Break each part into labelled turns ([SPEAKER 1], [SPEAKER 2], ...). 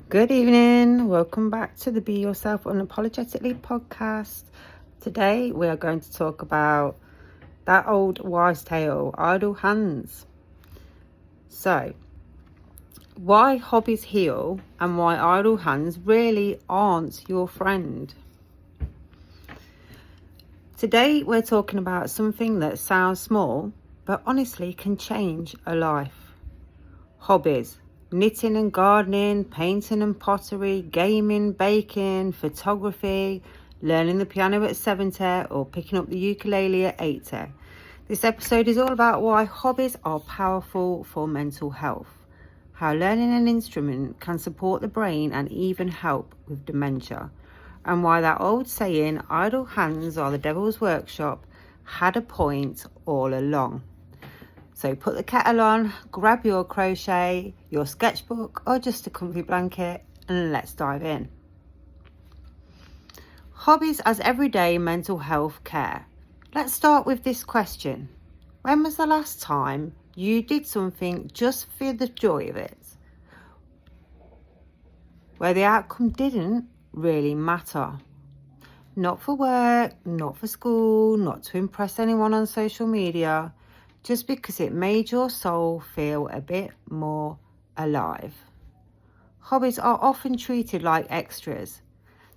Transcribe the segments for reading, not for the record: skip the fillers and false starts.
[SPEAKER 1] Good evening. Welcome back to the Be Yourself Unapologetically podcast. Today we are going to talk about that old wise tale, idle hands. So, why hobbies heal and why idle hands really aren't your friend. Today we're talking about something that sounds small but honestly can change a life. Hobbies. Knitting and gardening, painting and pottery, gaming, baking, photography, learning the piano at 70 or picking up the ukulele at 80. This episode is all about why hobbies are powerful for mental health, how learning an instrument can support the brain and even help with dementia, and why that old saying, idle hands are the devil's workshop, had a point all along. So put the kettle on, grab your crochet, your sketchbook or just a comfy blanket and let's dive in. Hobbies as everyday mental health care. Let's start with this question. When was the last time you did something just for the joy of it, where the outcome didn't really matter? Not for work, not for school, not to impress anyone on social media, just because it made your soul feel a bit more alive. Hobbies are often treated like extras,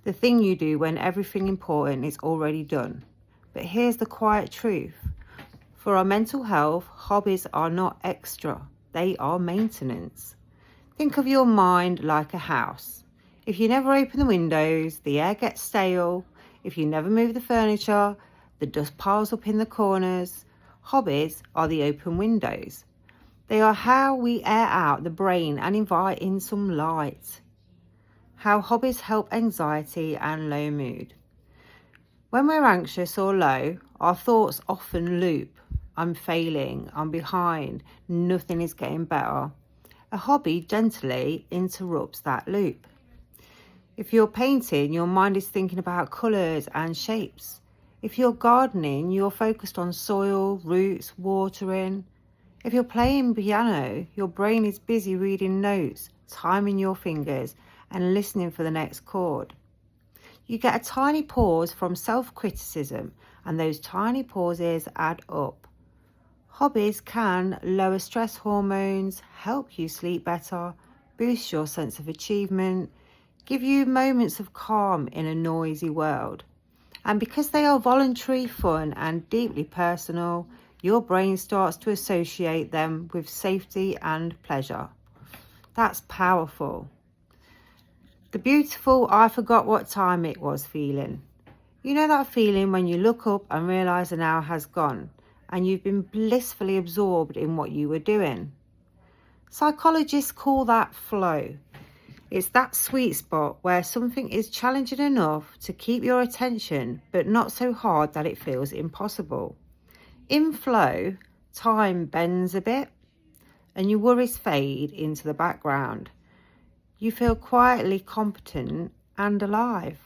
[SPEAKER 1] the thing you do when everything important is already done. But here's the quiet truth. For our mental health, hobbies are not extra, they are maintenance. Think of your mind like a house. If you never open the windows, the air gets stale. If you never move the furniture, the dust piles up in the corners. Hobbies are the open windows. They are how we air out the brain and invite in some light. How hobbies help anxiety and low mood. When we're anxious or low, our thoughts often loop. I'm failing, I'm behind, nothing is getting better. A hobby gently interrupts that loop. If you're painting, your mind is thinking about colours and shapes. If you're gardening, you're focused on soil, roots, watering. If you're playing piano, your brain is busy reading notes, timing your fingers, and listening for the next chord. You get a tiny pause from self-criticism, and those tiny pauses add up. Hobbies can lower stress hormones, help you sleep better, boost your sense of achievement, give you moments of calm in a noisy world. And because they are voluntary, fun, and deeply personal, your brain starts to associate them with safety and pleasure. That's powerful. The beautiful I forgot what time it was feeling. You know that feeling when you look up and realise an hour has gone and you've been blissfully absorbed in what you were doing. Psychologists call that flow. It's that sweet spot where something is challenging enough to keep your attention, but not so hard that it feels impossible. In flow, time bends a bit and your worries fade into the background. You feel quietly competent and alive.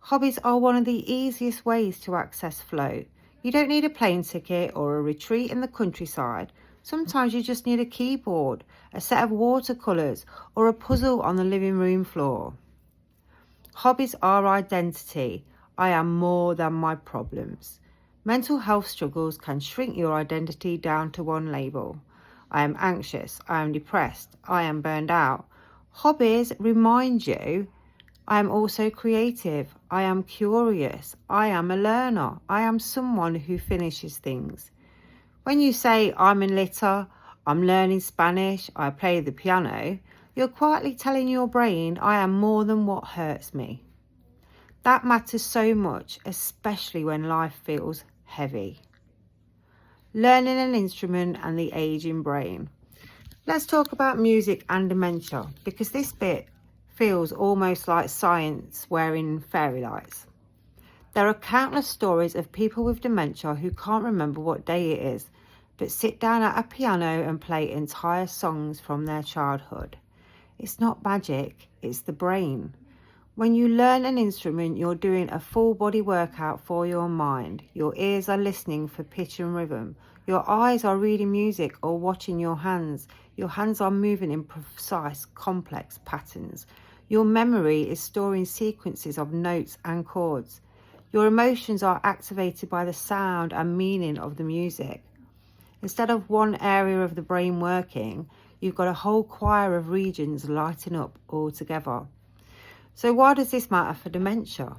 [SPEAKER 1] Hobbies are one of the easiest ways to access flow. You don't need a plane ticket or a retreat in the countryside. Sometimes you just need a keyboard, a set of watercolours, or a puzzle on the living room floor. Hobbies are identity. I am more than my problems. Mental health struggles can shrink your identity down to one label. I am anxious, I am depressed, I am burned out. Hobbies remind you, I am also creative, I am curious, I am a learner, I am someone who finishes things. When you say, I'm in litter, I'm learning Spanish, I play the piano, you're quietly telling your brain, I am more than what hurts me. That matters so much, especially when life feels heavy. Learning an instrument and the aging brain. Let's talk about music and dementia, because this bit feels almost like science wearing fairy lights. There are countless stories of people with dementia who can't remember what day it is, but sit down at a piano and play entire songs from their childhood. It's not magic, it's the brain. When you learn an instrument, you're doing a full body workout for your mind. Your ears are listening for pitch and rhythm. Your eyes are reading music or watching your hands. Your hands are moving in precise, complex patterns. Your memory is storing sequences of notes and chords. Your emotions are activated by the sound and meaning of the music. Instead of one area of the brain working, you've got a whole choir of regions lighting up all together. So why does this matter for dementia?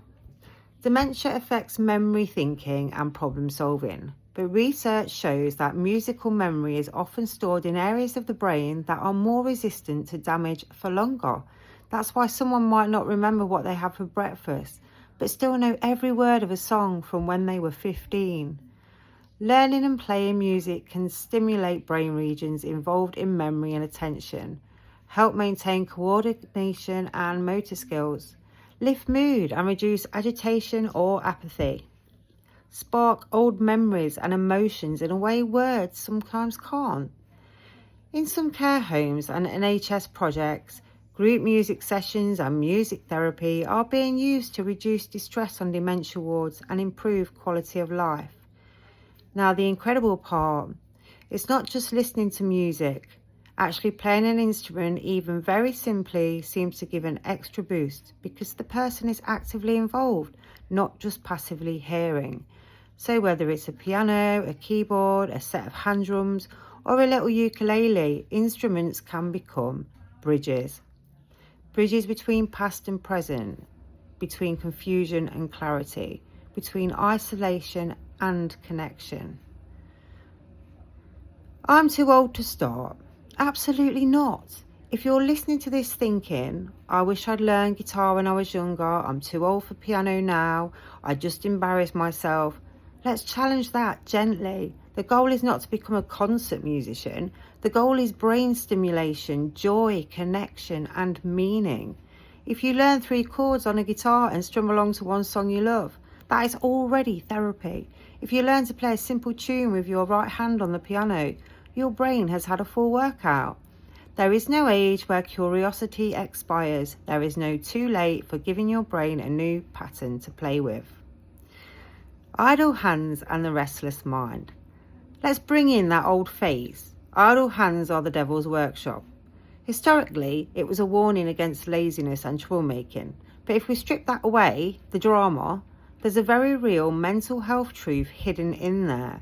[SPEAKER 1] Dementia affects memory, thinking and problem solving, but research shows that musical memory is often stored in areas of the brain that are more resistant to damage for longer. That's why someone might not remember what they had for breakfast, but still know every word of a song from when they were 15. Learning and playing music can stimulate brain regions involved in memory and attention, help maintain coordination and motor skills, lift mood and reduce agitation or apathy, spark old memories and emotions in a way words sometimes can't. In some care homes and NHS projects, group music sessions and music therapy are being used to reduce distress on dementia wards and improve quality of life. Now, the incredible part, it's not just listening to music. Actually playing an instrument, even very simply, seems to give an extra boost because the person is actively involved, not just passively hearing. So whether it's a piano, a keyboard, a set of hand drums, or a little ukulele, instruments can become bridges. Bridges between past and present, between confusion and clarity, between isolation and connection. I'm too old to start. Absolutely not. If you're listening to this thinking, I wish I'd learned guitar when I was younger, I'm too old for piano now, I just embarrassed myself, let's challenge that gently. The goal is not to become a concert musician. The goal is brain stimulation, joy, connection and meaning. If you learn 3 chords on a guitar and strum along to one song you love, that is already therapy. If you learn to play a simple tune with your right hand on the piano, your brain has had a full workout. There is no age where curiosity expires. There is no too late for giving your brain a new pattern to play with. Idle hands and the restless mind. Let's bring in that old phrase. Idle hands are the devil's workshop. Historically, it was a warning against laziness and troublemaking. But if we strip that away, the drama, there's a very real mental health truth hidden in there.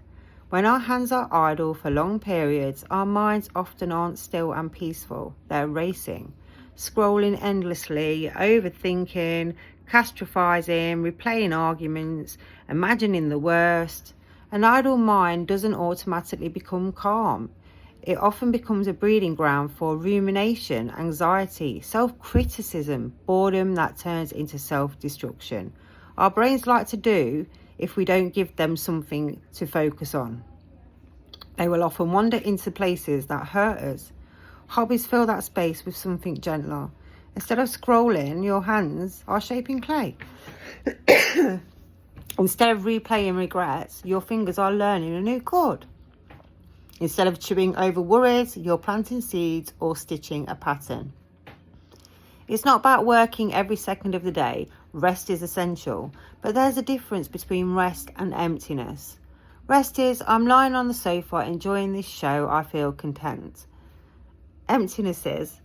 [SPEAKER 1] When our hands are idle for long periods, our minds often aren't still and peaceful. They're racing, scrolling endlessly, overthinking, catastrophizing, replaying arguments, imagining the worst. An idle mind doesn't automatically become calm. It often becomes a breeding ground for rumination, anxiety, self-criticism, boredom that turns into self-destruction. Our brains like to do if we don't give them something to focus on. They will often wander into places that hurt us. Hobbies fill that space with something gentler. Instead of scrolling, your hands are shaping clay. Instead of replaying regrets, your fingers are learning a new chord. Instead of chewing over worries, you're planting seeds or stitching a pattern. It's not about working every second of the day. Rest is essential, but there's a difference between rest and emptiness. Rest is, I'm lying on the sofa enjoying this show, I feel content. Emptiness is,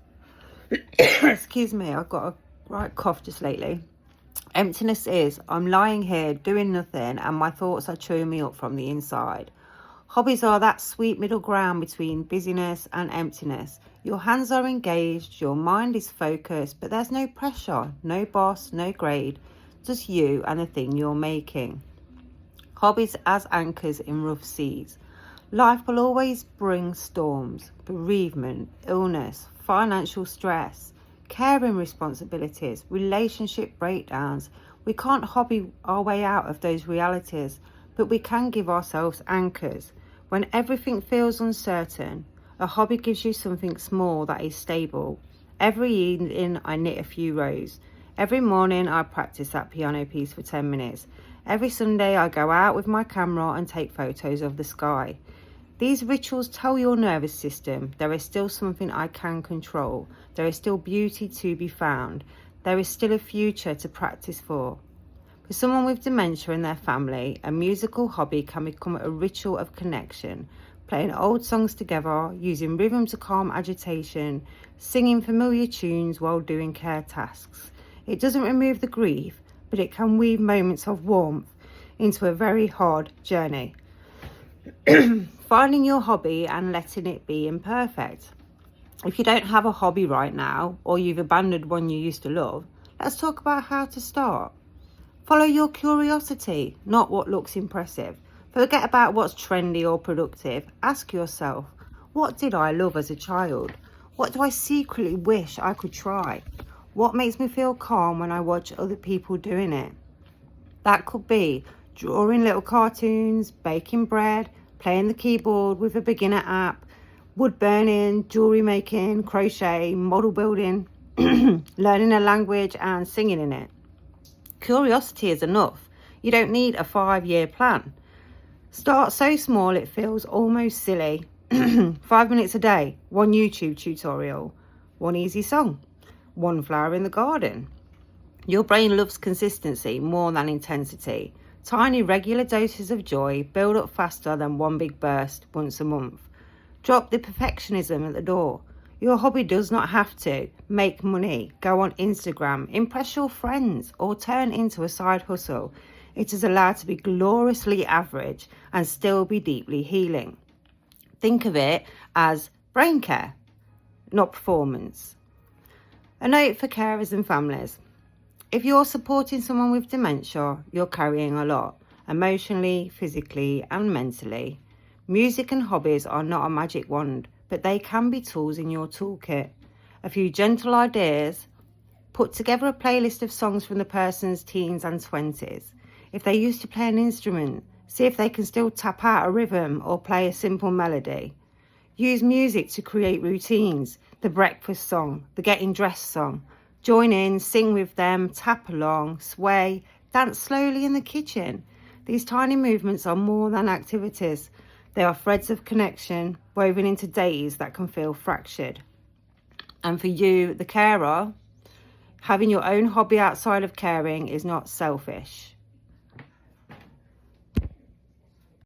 [SPEAKER 1] excuse me, I've got a right cough just lately. Emptiness is, I'm lying here doing nothing and my thoughts are chewing me up from the inside. Hobbies are that sweet middle ground between busyness and emptiness. Your hands are engaged, your mind is focused, but there's no pressure, no boss, no grade, just you and the thing you're making. Hobbies as anchors in rough seas. Life will always bring storms, bereavement, illness, financial stress, caring responsibilities, relationship breakdowns. We can't hobby our way out of those realities, but we can give ourselves anchors. When everything feels uncertain, a hobby gives you something small that is stable. Every evening I knit a few rows. Every morning I practice that piano piece for 10 minutes. Every Sunday I go out with my camera and take photos of the sky. These rituals tell your nervous system there is still something I can control. There is still beauty to be found. There is still a future to practice for. For someone with dementia and their family, a musical hobby can become a ritual of connection, playing old songs together, using rhythm to calm agitation, singing familiar tunes while doing care tasks. It doesn't remove the grief, but it can weave moments of warmth into a very hard journey. Finding your hobby and letting it be imperfect. If you don't have a hobby right now, or you've abandoned one you used to love, let's talk about how to start. Follow your curiosity, not what looks impressive. Forget about what's trendy or productive. Ask yourself, what did I love as a child? What do I secretly wish I could try? What makes me feel calm when I watch other people doing it? That could be drawing little cartoons, baking bread, playing the keyboard with a beginner app, wood burning, jewelry making, crochet, model building, learning a language and singing in it. Curiosity is enough. You don't need a 5-year plan. Start so small it feels almost silly. 5 minutes a day, one YouTube tutorial, one easy song, one flower in the garden. Your brain loves consistency more than intensity. Tiny regular doses of joy build up faster than one big burst once a month. Drop the perfectionism at the door. Your hobby does not have to make money, go on Instagram, impress your friends, or turn into a side hustle. It is allowed to be gloriously average and still be deeply healing. Think of it as brain care, not performance. A note for carers and families. If you're supporting someone with dementia, you're carrying a lot, emotionally, physically, and mentally. Music and hobbies are not a magic wand, but they can be tools in your toolkit. A few gentle ideas. Put together a playlist of songs from the person's teens and 20s. If they used to play an instrument, see if they can still tap out a rhythm or play a simple melody. Use music to create routines. The breakfast song, the getting dressed song. Join in, sing with them, tap along, sway, dance slowly in the kitchen. These tiny movements are more than activities. They are threads of connection woven into days that can feel fractured. And for you, the carer, having your own hobby outside of caring is not selfish.